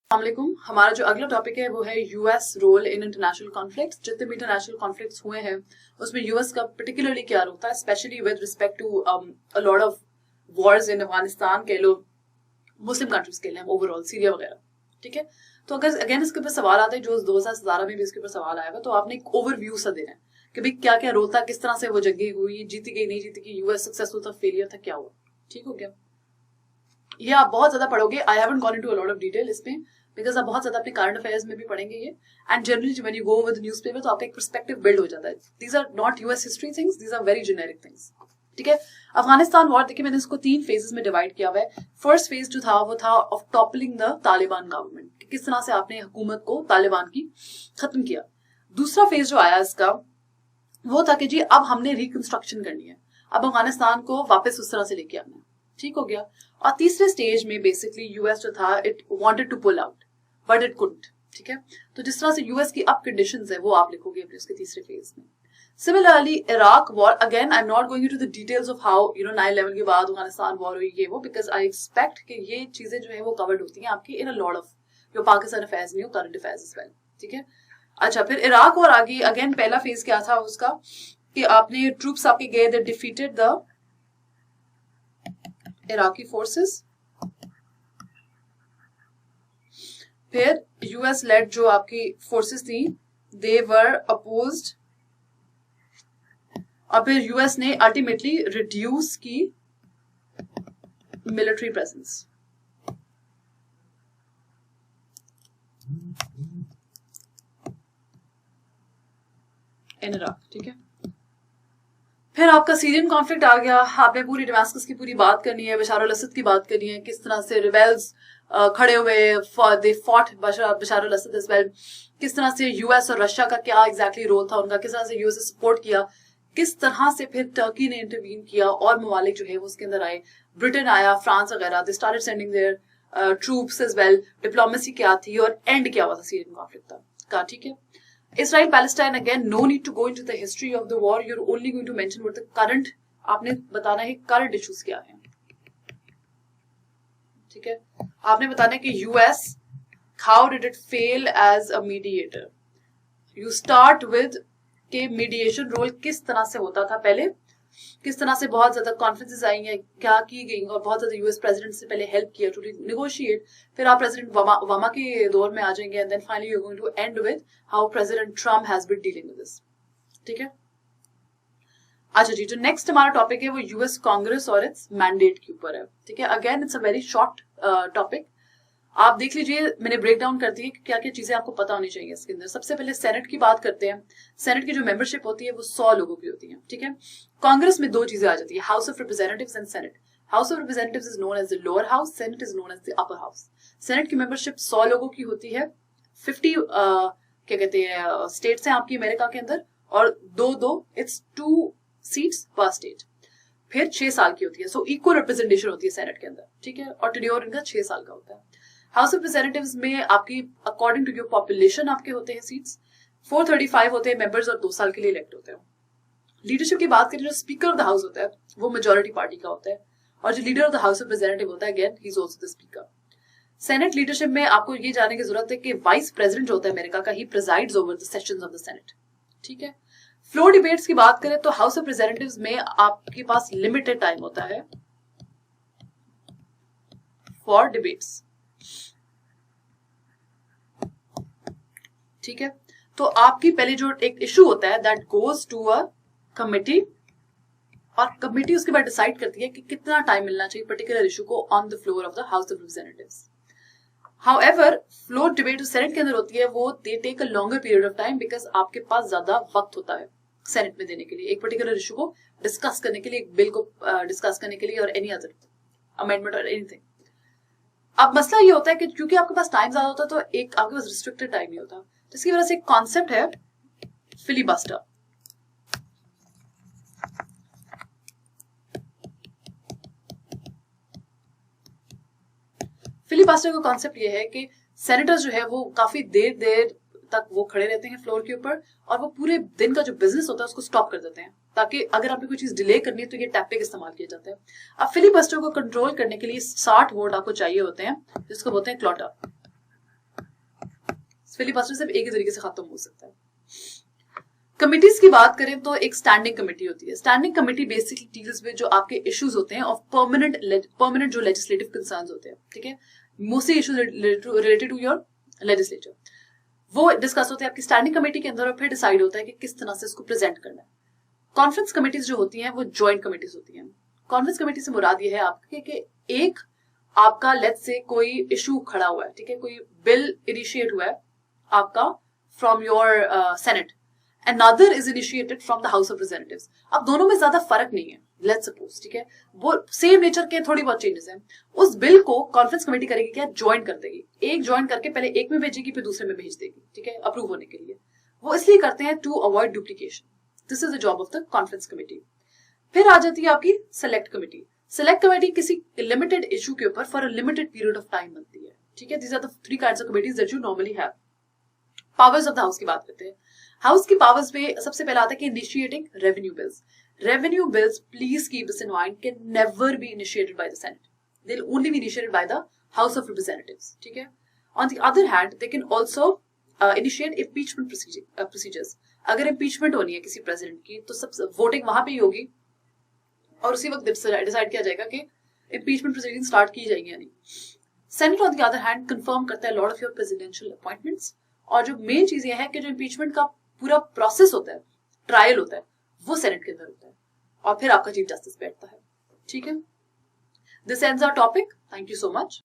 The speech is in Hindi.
अस्सलामुअलैकुम। हमारा जो अगला टॉपिक है वो है US role in international conflicts. जितने भी इंटरनेशनल कॉन्फ्लिक्ट्स हुए हैं उसमें यूएस का पर्टिकुलरली क्या रोल था, specially with respect to a lot of wars in Afghanistan के लो, मुस्लिम कंट्रीज के लिए, ओवरऑल सीरिया वगैरह। ठीक है, तो अगर अगेन इसके ऊपर सवाल आते हैं, जो 2017 में भी इसके ऊपर सवाल आएगा, तो आपने एक ओवरव्यू सा देना है कि भाई क्या क्या रोल था, किस तरह से वो जंगे हुई, जीती गई नहीं जीती गई, यूएस सक्सेसफुल था, फेलियर था, क्या हुआ। ठीक हो गया, ये आप बहुत ज्यादा पढ़ोगे। I haven't gone into a lot of detail इसमें, बिकॉज आप बहुत ज्यादा अपने करंट अफेयर्स में भी पढ़ेंगे ये। And generally when you go with newspaper तो आपका एक पर्सपेक्टिव बिल्ड हो जाता है। These are not US history things, these are very generic things. ठीक है, अफगानिस्तान वॉर देखिए मैंने इसको 3 फेजेस में डिवाइड किया हुआ है। फर्स्ट फेज जो था वो था of toppling the Taliban government, किस तरह से आपने हुकूमत को तालिबान की खत्म किया। दूसरा फेज जो आया इसका वो था कि जी अब हमने रिकंस्ट्रक्शन करनी है, अब अफगानिस्तान को वापस उस तरह से लेके आना है। ठीक हो गया, और तीसरे स्टेज में बेसिकली यूएस जो था it wanted to pull out but it couldn't. ठीक है, तो जिस तरह से यूएस की अब कंडीशंस है वो आप लिखोगे अपने उसके तीसरे फेज में। Similarly Iraq war, again I am not going to the details of how 9/11 के बाद अफगानिस्तान वॉर हुई ये वो, बिकॉज आई एक्सपेक्ट कि ये चीजें जो है वो कवर्ड होती हैं आपकी in a lot of your Pakistan affairs में, करंट अफेयर्स एज वेल। ठीक है, अच्छा फिर इराक वॉर आ गई। अगेन पहला फेज क्या था उसका कि आपने ट्रूप्स आपके गए, they defeated the Iraqi forces. फिर यूएस लेड जो आपकी फोर्सेस थी दे वर अपोज्ड, और फिर यूएस ने अल्टीमेटली रिड्यूस की मिलिट्री प्रेजेंस। In Iraq. ठीक है, फिर आपका सीरियन कॉन्फ्लिक्ट आ गया। आपने पूरी डमास्कस की पूरी बात करनी है, बशार अल असद की बात करनी है, किस तरह से रिबेल्स खड़े हुए, they fought Bashar al Assad as well, किस तरह से यूएस और रशिया का क्या एग्जैक्टली रोल था उनका, किस तरह से यूएस ने सपोर्ट किया, किस तरह से फिर टर्की ने इंटरवीन किया और ममालिक जो है वो उसके अंदर आए, ब्रिटेन आया, फ्रांस वगैरह, they started sending their troops as well, diplomacy क्या थी और एंड क्या हुआ था सीरियन कॉन्फ्लिक्ट का। ठीक है, Israel Palestine, again no need to go into the history of the war, you're only going to mention what the current, आपने बताना है करंट इश्यूज क्या हैं। ठीक है, आपने बताना है कि US how did it fail as a mediator, you start with के मीडिएशन रोल किस तरह से होता था पहले, किस तरह से बहुत ज्यादा कॉन्फ्रेंसेस आई हैं, क्या की गई और बहुत ज्यादा यूएस प्रेसिडेंट से पहले हेल्प किया टू नेगोशिएट। फिर आप प्रेसिडेंट ओबामा के दौर में आ जाएंगे and then finally you are going to end with how president Trump has been dealing with this. ठीक है, अच्छा जी, जो नेक्स्ट हमारा टॉपिक है वो यूएस कांग्रेस और इट्स मैंडेट के ऊपर है। ठीक है, again it's a very short topic, आप देख लीजिए, मैंने ब्रेक डाउन कर दी है कि क्या क्या चीजें आपको पता होनी चाहिए इसके अंदर। सबसे पहले सेनेट की बात करते हैं। सेनेट की जो मेंबरशिप होती है वो 100 लोगों की होती है। ठीक है, कांग्रेस में 2 चीजें आ जाती है, House of Representatives and Senate. House of Representatives is known as the lower house, Senate is known as the upper house. Senate की मेंबरशिप 100 लोगों की होती है, 50 क्या कहते हैं स्टेट्स हैं आपकी अमेरिका के अंदर, और 2-2 इट्स 2 सीट्स पर स्टेट। फिर 6 साल की होती है, सो इक्वल रिप्रेजेंटेशन होती है सेनेट के अंदर। ठीक है, और टेन्योर इनका 6 साल का होता है। हाउस ऑफ रिप्रेजेंटेटिव्स में आपकी अकॉर्डिंग टू योर पॉपुलेशन आपके होते हैं सीट्स, 435 होते हैं मेंबर्स और 2 साल के लिए इलेक्ट होते हैं। लीडरशिप की बात करें, जो स्पीकर ऑफ द हाउस होता है वो मेजोरिटी पार्टी का होता है, और जो leader of the House of representative होता है again he is also the speaker. Senate leadership में आपको ये जानने की जरूरत है कि वाइस प्रेसिडेंट होता है अमेरिका का, he presides over the sessions of the senate. ठीक है, फ्लोर डिबेट्स की बात करें तो हाउस ऑफ रिप्रेजेंटेटिव्स में आपके पास लिमिटेड टाइम होता है फॉर डिबेट्स। ठीक है, तो आपकी पहले जो एक इशू होता है that goes to a committee, और कमिटी उसके बाद डिसाइड करती है कि कितना टाइम मिलना चाहिए पर्टिकुलर इशू को on the floor of the House of Representatives. However floor debate जो सेनेट के अंदर होती है वो they take a longer period of time, because आपके पास ज्यादा वक्त होता है सेनेट में देने के लिए, एक पर्टिकुलर इशू को डिस्कस करने के लिए, एक बिल को डिस्कस करने के लिए, और एनी अदर अमेंडमेंट और एनीथिंग। अब मसला ये होता है कि क्योंकि आपके पास टाइम ज्यादा होता है तो एक आपके पास रिस्ट्रिक्टेड टाइम नहीं होता, जिसकी वजह से एक कॉन्सेप्ट है फिलिबस्टर। फिलिबस्टर का कॉन्सेप्ट ये है कि सेनेटर्स जो है वो काफी देर तक वो खड़े रहते हैं फ्लोर के ऊपर, और वो पूरे दिन का जो बिजनेस होता है उसको स्टॉप कर देते हैं, ताकि अगर आपने कोई चीज डिले करनी है तो ये टैपिक इस्तेमाल किया जाता है। अब फिलिबस्टर को कंट्रोल करने के लिए 60 वोट आपको चाहिए होते हैं, जिसको बोलते हैं क्लॉटर। फिलिबस्टर सिर्फ एक ही तरीके से खत्म हो सकता है। कमिटीज की बात करें तो एक स्टैंडिंग कमेटी होती है। Standing committee basically deals with जो आपके इश्यूज होते हैं ऑफ परमानेंट जो लेजिस्लेटिव कंसर्न्स होते हैं, ठीक है, mostly issues related to your legislature, वो डिस्कस होते हैं आपकी स्टैंडिंग कमेटी के अंदर और फिर डिसाइड होता है कि किस तरह से इसको प्रेजेंट करना है। कॉन्फ्रेंस कमेटीज जो होती हैं वो ज्वाइंट कमेटीज होती हैं। कॉन्फ्रेंस कमेटी से मुराद ये है आपके कि एक आपका लेट्स से कोई इशू खड़ा हुआ है, ठीक है, कोई बिल इनिशिएट हुआ है आपका from your senate, another is initiated from the House of Representatives। अब दोनों में ज्यादा फर्क नहीं है, लेट्स सपोज, ठीक है, वो सेम नेचर के थोड़ी बहुत चेंजेस हैं। उस बिल को कॉन्फ्रेंस कमेटी करेगी क्या, ज्वाइन कर देगी, एक ज्वाइन करके पहले एक में भेजेगी फिर दूसरे में भेज देगी, ठीक है, अप्रूव होने के लिए। वो इसलिए करते हैं to avoid duplication. This is the job of the conference committee. फिर आ जाती है आपकी सेलेक्ट कमेटी। सेलेक्ट कमेटी किसी लिमिटेड इशू के ऊपर for a limited period of time बनती है, ठीक है। These are the three kinds of committees that you normally have. Powers of the House की बात करते हैं। हाउस की पावर्स में सबसे पहला आता है कि initiating revenue bills. Revenue bills, please keep this in mind, can never be initiated by the senate, they will only be initiated by the House of representatives, ठीक है। On the other hand they can also initiate impeachment procedures. अगर इम्पीचमेंट होनी है किसी प्रेसिडेंट की तो सब वोटिंग वहां पे ही होगी और उसी वक्त डिसाइड किया जाएगा कि इम्पीचमेंट प्रोसीडिंग स्टार्ट की जाएंगी या नहीं। Senate on the other hand confirm करता है lot of your presidential appointments, और जो मेन चीज ये है कि जो इम्पीचमेंट का पूरा प्रोसेस होता है, ट्रायल होता है, वो सेनेट के अंदर होता है और फिर आपका चीफ जस्टिस बैठता है, ठीक है। This ends our topic. Thank you so much.